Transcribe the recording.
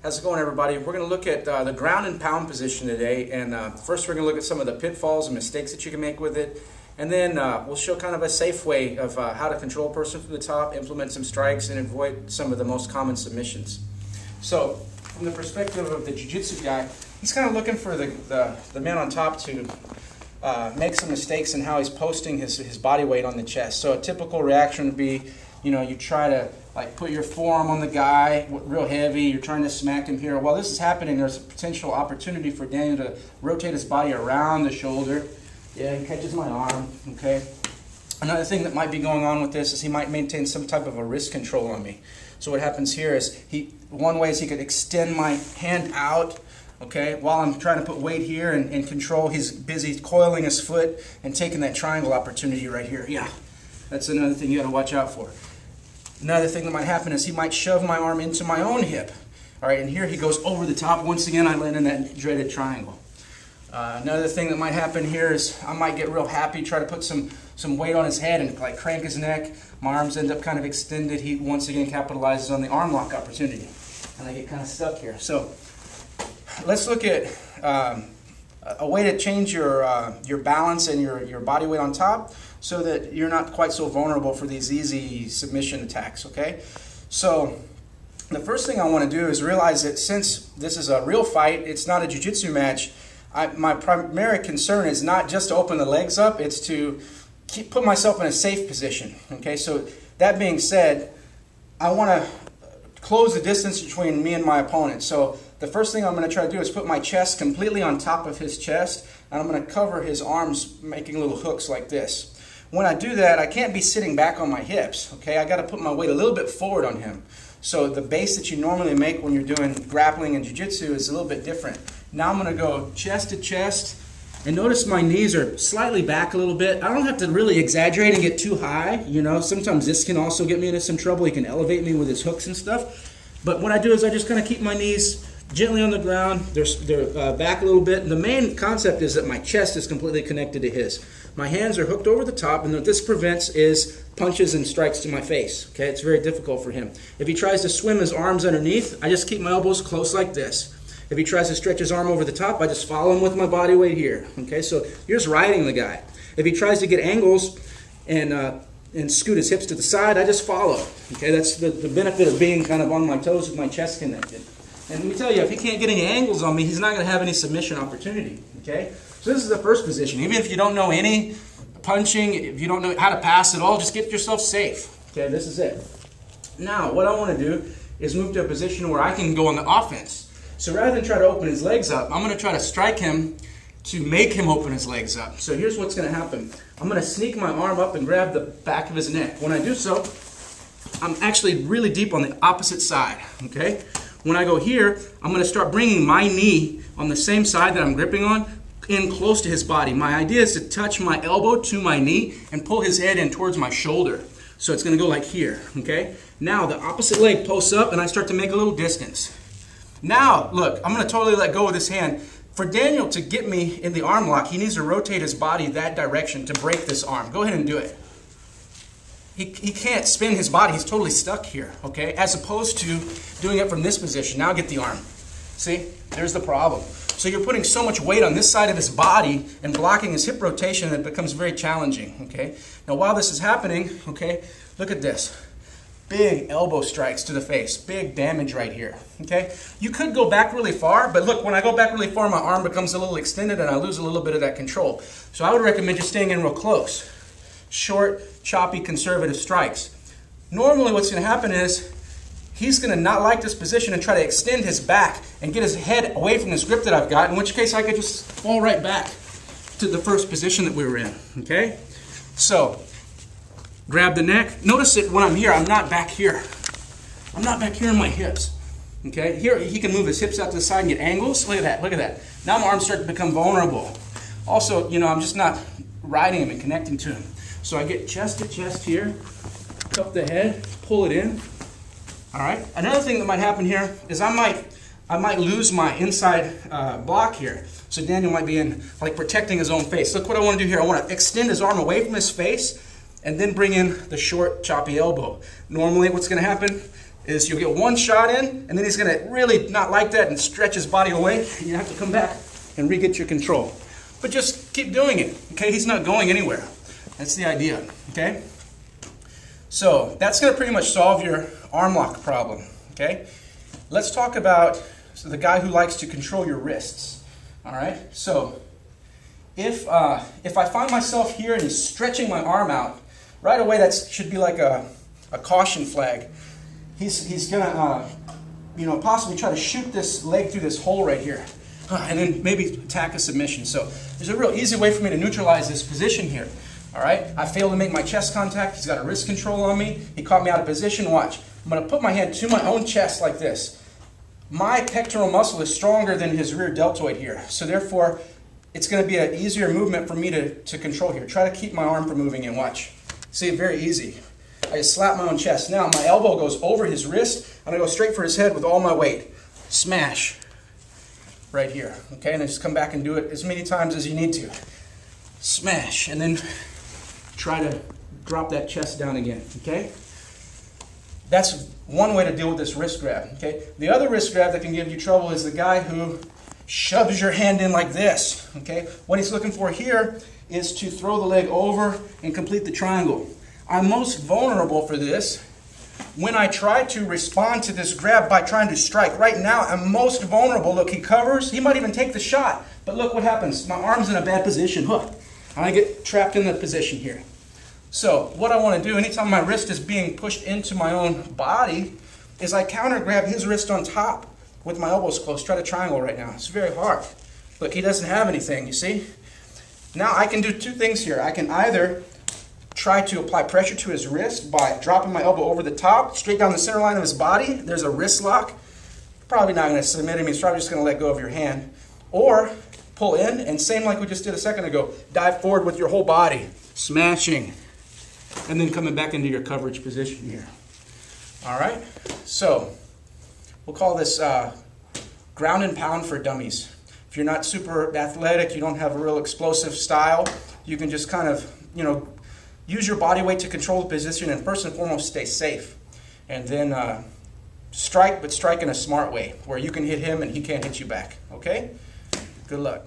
How's it going, everybody? We're going to look at the ground and pound position today, and first we're going to look at some of the pitfalls and mistakes that you can make with it, and then we'll show kind of a safe way of how to control a person from the top, implement some strikes, and avoid some of the most common submissions. So, from the perspective of the jiu-jitsu guy, he's kind of looking for the man on top to make some mistakes in how he's posting his body weight on the chest. So a typical reaction would be, you try to like put your forearm on the guy real heavy, you're trying to smack him here. While this is happening, there's a potential opportunity for Daniel to rotate his body around the shoulder. Yeah, he catches my arm, okay? Another thing that might be going on with this is he might maintain some type of a wrist control on me. So what happens here is, one way is he could extend my hand out, okay, while I'm trying to put weight here and control. He's busy coiling his foot and taking that triangle opportunity right here. Yeah, that's another thing you got to watch out for. Another thing that might happen is he might shove my arm into my own hip. All right, and here he goes over the top. Once again, I land in that dreaded triangle. Another thing that might happen here is I might get real happy, try to put some weight on his head and like crank his neck. My arms end up kind of extended. He once again capitalizes on the arm lock opportunity, and I get kind of stuck here. So let's look at a way to change your balance and your body weight on top so that you're not quite so vulnerable for these easy submission attacks, okay? So the first thing I want to do is realize that since this is a real fight, it's not a jiu-jitsu match, my primary concern is not just to open the legs up, it's to put myself in a safe position, okay? So that being said, I want to close the distance between me and my opponent. So the first thing I'm going to try to do is put my chest completely on top of his chest, and I'm going to cover his arms, making little hooks like this. When I do that, I can't be sitting back on my hips, okay? I got to put my weight a little bit forward on him. So the base that you normally make when you're doing grappling and jiu-jitsu is a little bit different. Now I'm going to go chest to chest, and notice my knees are slightly back a little bit. I don't have to really exaggerate and get too high, Sometimes this can also get me into some trouble. He can elevate me with his hooks and stuff. But what I do is I just kind of keep my knees gently on the ground. They're back a little bit. And the main concept is that my chest is completely connected to his. My hands are hooked over the top, and what this prevents is punches and strikes to my face. Okay, it's very difficult for him. If he tries to swim his arms underneath, I just keep my elbows close like this. If he tries to stretch his arm over the top, I just follow him with my body weight here. Okay, so you're just riding the guy. If he tries to get angles and scoot his hips to the side, I just follow. Okay, that's the benefit of being kind of on my toes with my chest connected. And let me tell you, if he can't get any angles on me, he's not going to have any submission opportunity. Okay, so this is the first position. Even if you don't know any punching, if you don't know how to pass at all, just get yourself safe. Okay, this is it. Now, what I want to do is move to a position where I can go on the offense. So rather than try to open his legs up, I'm going to try to strike him to make him open his legs up. So here's what's going to happen. I'm going to sneak my arm up and grab the back of his neck. When I do so, I'm actually really deep on the opposite side. Okay? When I go here, I'm going to start bringing my knee on the same side that I'm gripping on in close to his body. My idea is to touch my elbow to my knee and pull his head in towards my shoulder. So it's going to go like here. Okay? Now the opposite leg posts up and I start to make a little distance. Now, look, I'm going to totally let go of this hand. For Daniel to get me in the arm lock, he needs to rotate his body that direction to break this arm. Go ahead and do it. He can't spin his body. He's totally stuck here, okay? As opposed to doing it from this position. Now get the arm. See? There's the problem. So you're putting so much weight on this side of his body and blocking his hip rotation that it becomes very challenging, okay? Now, while this is happening, okay, look at this. Big elbow strikes to the face. Big damage right here, okay? You could go back really far, but look, when I go back really far, my arm becomes a little extended and I lose a little bit of that control. So I would recommend just staying in real close. Short, choppy, conservative strikes. Normally what's going to happen is he's going to not like this position and try to extend his back and get his head away from this grip that I've got, in which case I could just fall right back to the first position that we were in, okay? So, grab the neck. Notice that when I'm here, I'm not back here. I'm not back here in my hips. Okay? Here, he can move his hips out to the side and get angles. Look at that. Look at that. Now my arms start to become vulnerable. Also, I'm just not riding him and connecting to him. So I get chest to chest here, cup the head, pull it in. All right? Another thing that might happen here is I might lose my inside block here. So Daniel might be in, like, protecting his own face. Look what I want to do here. I want to extend his arm away from his face and then bring in the short, choppy elbow. Normally what's going to happen is you'll get one shot in, and then he's going to really not like that and stretch his body away, and you have to come back and re-get your control. But just keep doing it, okay? He's not going anywhere. That's the idea, okay? So that's going to pretty much solve your arm lock problem, okay? Let's talk about the guy who likes to control your wrists, all right? So if I find myself here and he's stretching my arm out, right away that should be like a caution flag. He's going to possibly try to shoot this leg through this hole right here, and then maybe attack a submission. So there's a real easy way for me to neutralize this position here. All right, I failed to make my chest contact. He's got a wrist control on me. He caught me out of position. Watch. I'm going to put my hand to my own chest like this. My pectoral muscle is stronger than his rear deltoid here. So therefore, it's going to be an easier movement for me to control here. Try to keep my arm from moving in. Watch. See, very easy. I just slap my own chest. Now my elbow goes over his wrist, and I go straight for his head with all my weight. Smash. Right here. Okay, and then just come back and do it as many times as you need to. Smash. And then try to drop that chest down again, okay? That's one way to deal with this wrist grab, okay? The other wrist grab that can give you trouble is the guy who shoves your hand in like this, okay? What he's looking for here is to throw the leg over and complete the triangle. I'm most vulnerable for this when I try to respond to this grab by trying to strike. Right now, I'm most vulnerable. Look, he covers. He might even take the shot. But look what happens. My arm's in a bad position. Hook. And I get trapped in the position here. So what I want to do, anytime my wrist is being pushed into my own body, is I counter grab his wrist on top with my elbows close. Try to triangle right now. It's very hard. Look, he doesn't have anything, you see? Now I can do two things here. I can either try to apply pressure to his wrist by dropping my elbow over the top, straight down the center line of his body. There's a wrist lock. Probably not going to submit him. He's probably just going to let go of your hand. Or pull in, and same like we just did a second ago, dive forward with your whole body, smashing, and then coming back into your coverage position here. All right? So we'll call this ground and pound for dummies. If you're not super athletic, you don't have a real explosive style, you can just kind of, use your body weight to control the position, and first and foremost, stay safe. And then strike, but strike in a smart way, where you can hit him and he can't hit you back. Okay? Good luck.